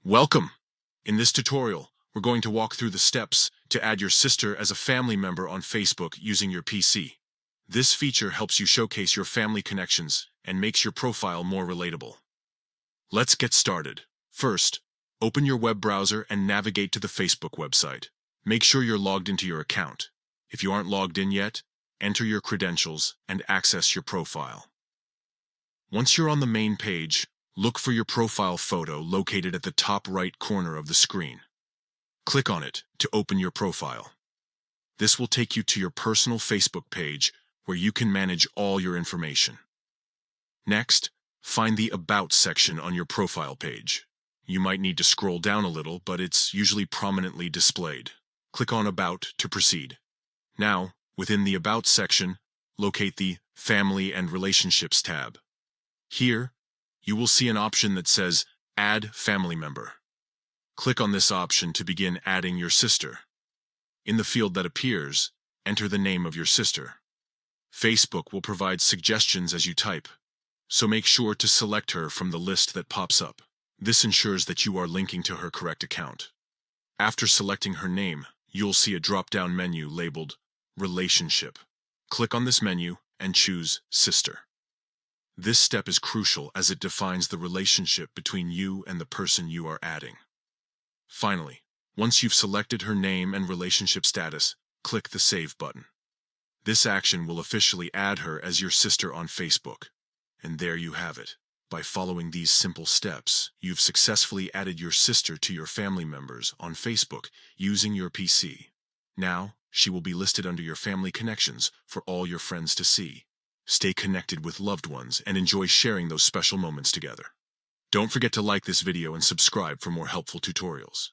Welcome! In this tutorial, we're going to walk through the steps to add your sister as a family member on Facebook using your PC. This feature helps you showcase your family connections and makes your profile more relatable. Let's get started. First, open your web browser and navigate to the Facebook website. Make sure you're logged into your account. If you aren't logged in yet, enter your credentials and access your profile. Once you're on the main page, look for your profile photo located at the top right corner of the screen. Click on it to open your profile. This will take you to your personal Facebook page where you can manage all your information. Next, find the About section on your profile page. You might need to scroll down a little, but it's usually prominently displayed. Click on About to proceed. Now, within the About section, locate the Family and Relationships tab. Here, you will see an option that says Add Family Member. Click on this option to begin adding your sister. In the field that appears, enter the name of your sister. Facebook will provide suggestions as you type, so make sure to select her from the list that pops up. This ensures that you are linking to her correct account. After selecting her name, you'll see a drop-down menu labeled Relationship. Click on this menu and choose Sister. This step is crucial as it defines the relationship between you and the person you are adding. Finally, once you've selected her name and relationship status, click the Save button. This action will officially add her as your sister on Facebook. And there you have it. By following these simple steps, you've successfully added your sister to your family members on Facebook using your PC. Now, she will be listed under your family connections for all your friends to see. Stay connected with loved ones and enjoy sharing those special moments together. Don't forget to like this video and subscribe for more helpful tutorials.